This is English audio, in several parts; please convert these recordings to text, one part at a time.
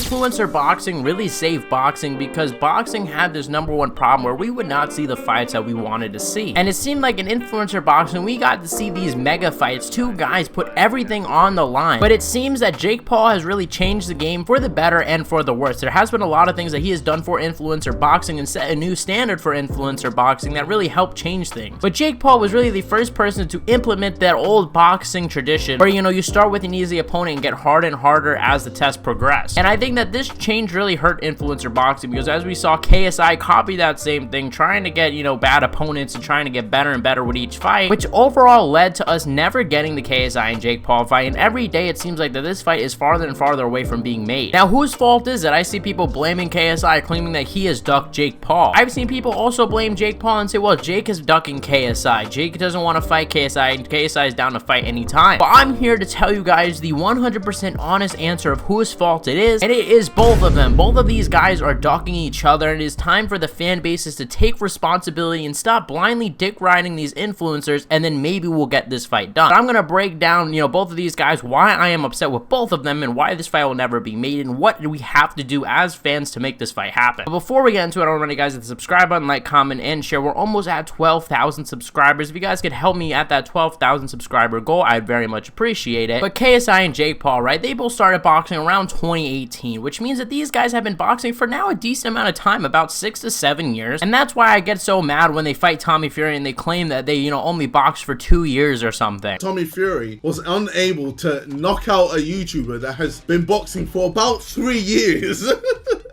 influencer boxing really saved boxing, because boxing had this #1 problem where we would not see the fights that we wanted to see. And it seemed like in influencer boxing, we got to see these mega fights, two guys put everything on the line. But it seems that Jake Paul has really changed the game for the better and for the worse. There has been a lot of things that he has done for influencer boxing and set a new standard for influencer boxing that really helped change things. But Jake Paul was really the first person to implement that old boxing tradition where, you start with an easy opponent and get harder and harder as the test progressed. And I think that this change really hurt influencer boxing, because as we saw, KSI copy that same thing, trying to get, bad opponents and trying to get better and better with each fight, which overall led to us never getting the KSI and Jake Paul fight. And every day it seems like that this fight is farther and farther away from being made. Now, whose fault is it? I see people blaming KSI, claiming that he has ducked Jake Paul. I've seen people also blame Jake Paul and say, well, Jake is ducking KSI. Jake doesn't want to fight KSI, and KSI is down to fight anytime. But I'm here to tell you guys the 100% honest answer of whose fault it is, and it is both of them. Both of these guys are ducking each other, and it is time for the fan bases to take responsibility and stop blindly dick riding these influencers, and then maybe we'll get this fight done. But I'm gonna break down, both of these guys, why I am upset with both of them, and why this fight will never be made, and what do we have to do as fans to make this fight happen. But before we get into it, I want to remind you guys to subscribe button, like, comment, and share. We're almost at 12,000 subscribers. If you guys could help me at that 12,000 subscriber goal, I'd very much appreciate it. But KSI and Jake Paul, right? They both started boxing around 2018, which means that these guys have been boxing for now a decent amount of time, about 6 to 7 years. And that's why I get so mad when they fight Tommy Fury and they claim that they, only boxed for 2 years or something. Tommy Fury was unable to knock out a YouTuber that has been boxing for about 3 years.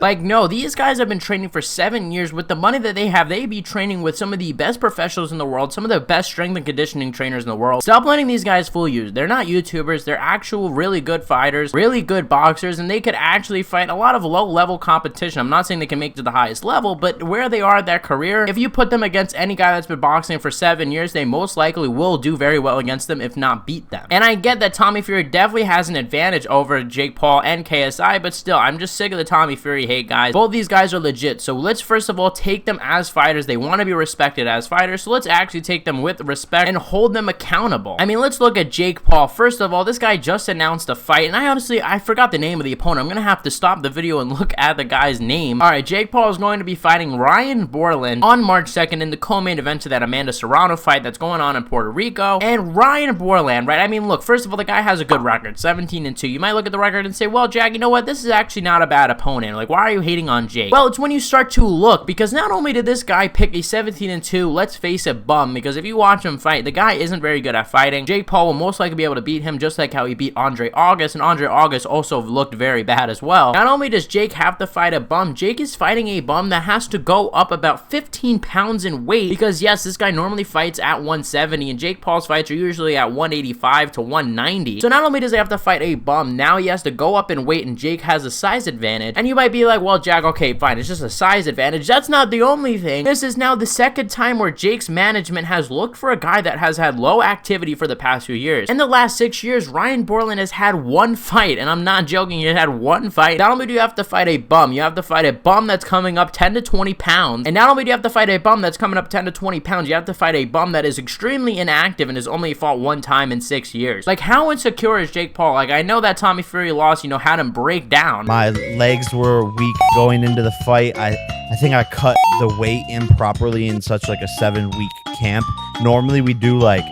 Like, no, these guys have been training for 7 years. With the money that they have, they be training with some of the best professionals in the world, some of the best strength and conditioning trainers in the world. Stop letting these guys fool you. They're not YouTubers. They're actual really good fighters, really good boxers, and they could actually fight a lot of low-level competition. I'm not saying they can make it to the highest level, but where they are in their career, if you put them against any guy that's been boxing for 7 years, they most likely will do very well against them, if not beat them. And I get that Tommy Fury definitely has an advantage over Jake Paul and KSI, but still, I'm just sick of the Tommy Fury hate, guys. Both these guys are legit, so let's first of all take them as fighters. They want to be respected as fighters, so let's actually take them with respect and hold them accountable. I mean, let's look at Jake Paul. First of all, this guy just announced a fight, and I forgot the name of the opponent. I'm gonna have to stop the video and look at the guy's name. Alright, Jake Paul is going to be fighting Ryan Borland on March 2nd in the co-main event to that Amanda Serrano fight that's going on in Puerto Rico. And Ryan Borland, right? I mean, look, first of all, the guy has a good record, 17-2. You might look at the record and say, well, Jack, you know what? This is actually not a bad opponent. Like, why are you hating on Jake? Well, it's when you start to look, because not only did this guy pick a 17-2, let's face it, bum, because if you watch him fight, the guy isn't very good at fighting. Jake Paul will most likely be able to beat him, just like how he beat Andre August, and Andre August also looked very bad as well. Not only does Jake have to fight a bum, Jake is fighting a bum that has to go up about 15 pounds in weight, because yes, this guy normally fights at 170, and Jake Paul's fights are usually at 185 to 190. So not only does he have to fight a bum, now he has to go up in weight, and Jake has a size advantage. And you might be like, well, Jack, okay, fine, it's just a size advantage. That's not the only thing. This is now the second time where Jake's management has looked for a guy that has had low activity for the past few years. In the last 6 years, Ryan Borland has had one fight, and I'm not joking, he had one fight. Not only do you have to fight a bum, you have to fight a bum that's coming up 10 to 20 pounds. And not only do you have to fight a bum that's coming up 10 to 20 pounds, you have to fight a bum that is extremely inactive and has only fought one time in 6 years. Like, how insecure is Jake Paul? Like, I know that Tommy Fury loss, had him break down. My legs were weak going into the fight. I think I cut the weight improperly in such like a 7-week camp. Normally we do like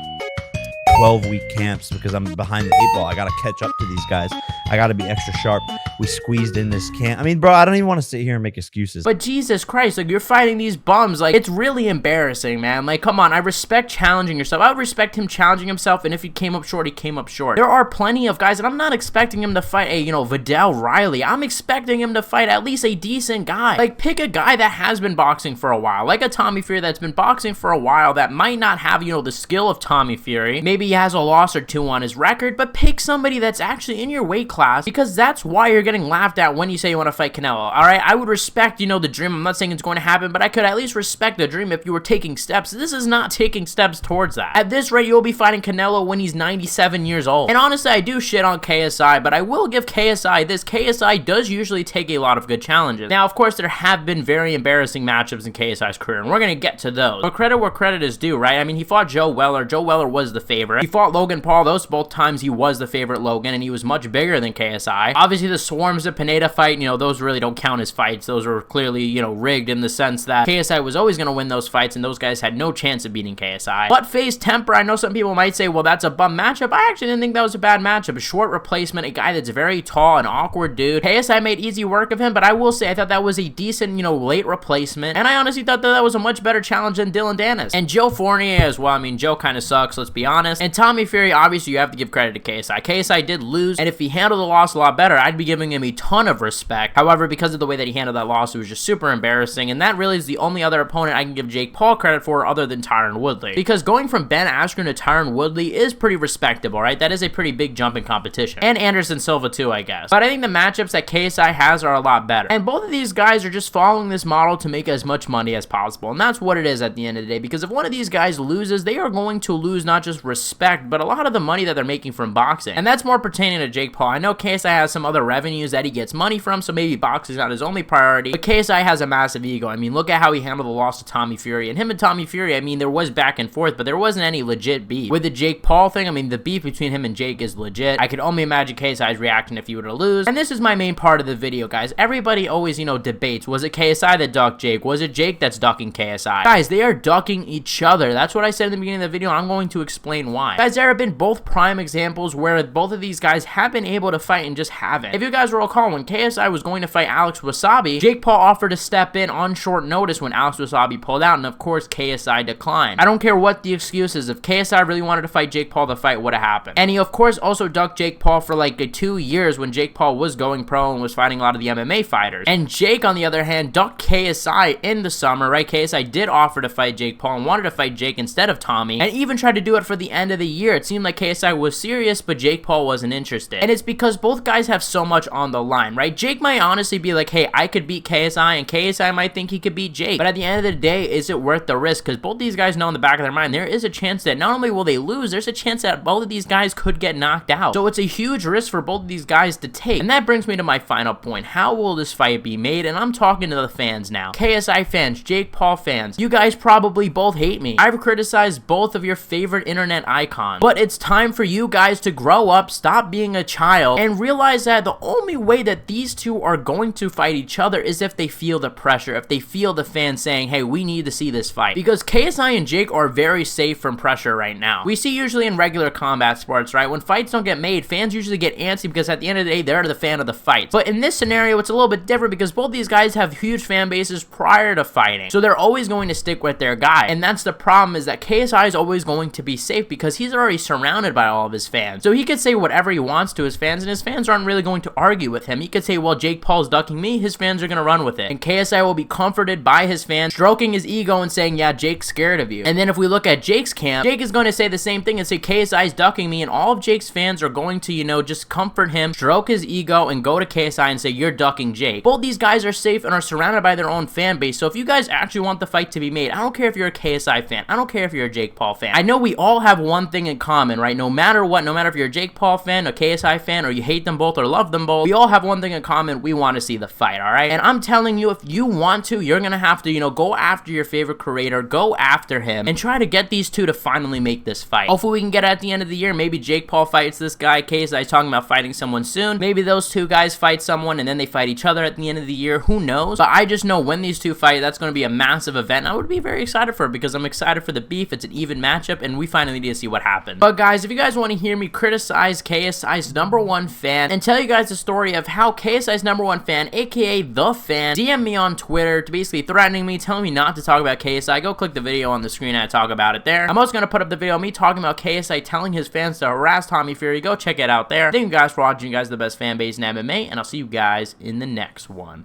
12-week camps because I'm behind the 8 ball. I gotta catch up to these guys. I gotta be extra sharp. We squeezed in this camp. I mean, bro, I don't even want to sit here and make excuses. But Jesus Christ, like, you're fighting these bums. Like, it's really embarrassing, man. Like, come on, I respect challenging yourself. I would respect him challenging himself, and if he came up short, he came up short. There are plenty of guys, and I'm not expecting him to fight a, Vidal Riley. I'm expecting him to fight at least a decent guy. Like, pick a guy that has been boxing for a while. Like a Tommy Fury that's been boxing for a while that might not have, the skill of Tommy Fury. Maybe he has a loss or two on his record, but pick somebody that's actually in your weight class, because that's why you're getting laughed at when you say you want to fight Canelo. Alright, I would respect, the dream. I'm not saying it's going to happen, but I could at least respect the dream if you were taking steps. This is not taking steps towards that. At this rate, you'll be fighting Canelo when he's 97 years old. And honestly, I do shit on KSI, but I will give KSI this. KSI does usually take a lot of good challenges. Now, of course, there have been very embarrassing matchups in KSI's career, and we're going to get to those. But credit where credit is due, right? I mean, he fought Joe Weller. Joe Weller was the favorite. He fought Logan Paul. Those both times he was the favorite Logan, and he was much bigger than KSI. Obviously, the Swarms of Pineda fight, you know, those really don't count as fights. Those were clearly, you know, rigged in the sense that KSI was always going to win those fights, and those guys had no chance of beating KSI. But FaZe Temper, I know some people might say, well, that's a bum matchup. I actually didn't think that was a bad matchup. A short replacement, a guy that's very tall, an awkward dude. KSI made easy work of him, but I will say I thought that was a decent, you know, late replacement, and I honestly thought that was a much better challenge than Dylan Dennis. And Joe Fournier as well. I mean, Joe kind of sucks, let's be honest. And Tommy Fury, obviously, you have to give credit to KSI. KSI did lose, and if he handled the loss a lot better, I'd be giving him a ton of respect. However, because of the way that he handled that loss, it was just super embarrassing, and that really is the only other opponent I can give Jake Paul credit for other than Tyron Woodley. Because going from Ben Askren to Tyron Woodley is pretty respectable, right? That is a pretty big jump in competition. And Anderson Silva too, I guess. But I think the matchups that KSI has are a lot better. And both of these guys are just following this model to make as much money as possible, and that's what it is at the end of the day. Because if one of these guys loses, they are going to lose not just respect, but a lot of the money that they're making from boxing. And that's more pertaining to Jake Paul. I know KSI has some other revenues that he gets money from, so maybe boxing is not his only priority, but KSI has a massive ego. I mean, look at how he handled the loss to Tommy Fury. And him and Tommy Fury, I mean, there was back and forth, but there wasn't any legit beef. With the Jake Paul thing, I mean, the beef between him and Jake is legit. I could only imagine KSI's reaction if he were to lose. And this is my main part of the video, guys. Everybody always, you know, debates. Was it KSI that ducked Jake? Was it Jake that's ducking KSI? Guys, they are ducking each other. That's what I said in the beginning of the video, and I'm going to explain why. Guys, there have been both prime examples where both of these guys have been able to fight and just haven't. If you guys will recall, when KSI was going to fight Alex Wasabi, Jake Paul offered to step in on short notice when Alex Wasabi pulled out, and of course, KSI declined. I don't care what the excuse is. If KSI really wanted to fight Jake Paul, the fight would have happened. And he, of course, also ducked Jake Paul for like 2 years when Jake Paul was going pro and was fighting a lot of the MMA fighters. And Jake, on the other hand, ducked KSI in the summer, right? KSI did offer to fight Jake Paul and wanted to fight Jake instead of Tommy, and even tried to do it for the end of the year. It seemed like KSI was serious, but Jake Paul wasn't interested. And it's because both guys have so much on the line, right? Jake might honestly be like, hey, I could beat KSI, and KSI might think he could beat Jake. But at the end of the day, is it worth the risk? Because both these guys know in the back of their mind, there is a chance that not only will they lose, there's a chance that both of these guys could get knocked out. So it's a huge risk for both of these guys to take. And that brings me to my final point. How will this fight be made? And I'm talking to the fans now. KSI fans, Jake Paul fans, you guys probably both hate me. I've criticized both of your favorite internet icons. But it's time for you guys to grow up, stop being a child, and realize that the only way that these two are going to fight each other is if they feel the pressure, if they feel the fans saying, hey, we need to see this fight. Because KSI and Jake are very safe from pressure right now. We see usually in regular combat sports, right? When fights don't get made, fans usually get antsy because at the end of the day, they're the fan of the fight. But in this scenario, it's a little bit different because both these guys have huge fan bases prior to fighting. So they're always going to stick with their guy. And that's the problem, is that KSI is always going to be safe because he's already surrounded by all of his fans. So he could say whatever he wants to his fans, and his fans aren't really going to argue with him. He could say, well, Jake Paul's ducking me, his fans are going to run with it. And KSI will be comforted by his fans, stroking his ego and saying, yeah, Jake's scared of you. And then if we look at Jake's camp, Jake is going to say the same thing and say, KSI's ducking me, and all of Jake's fans are going to, you know, just comfort him, stroke his ego, and go to KSI and say, you're ducking Jake. Both these guys are safe and are surrounded by their own fan base. So if you guys actually want the fight to be made, I don't care if you're a KSI fan, I don't care if you're a Jake Paul fan. I know we all have one thing in common, right? No matter what, no matter if you're a Jake Paul fan, a KSI fan, or you hate them both or love them both, we all have one thing in common. We want to see the fight, all right? And I'm telling you, if you want to, you're gonna have to, you know, go after your favorite creator, go after him, and try to get these two to finally make this fight. Hopefully we can get it at the end of the year. Maybe Jake Paul fights this guy, KSI's talking about fighting someone soon. Maybe those two guys fight someone and then they fight each other at the end of the year. Who knows? But I just know when these two fight, that's going to be a massive event. I would be very excited for it because I'm excited for the beef. It's an even matchup, and we finally need to see what happens. But guys, if you guys want to hear me criticize KSI's #1 fan and tell you guys the story of how KSI's #1 fan, aka The Fan, DM me on Twitter to basically threatening me, telling me not to talk about KSI, go click the video on the screen and I talk about it there. I'm also going to put up the video of me talking about KSI telling his fans to harass Tommy Fury. Go check it out there. Thank you guys for watching. You guys are the best fan base in MMA, and I'll see you guys in the next one.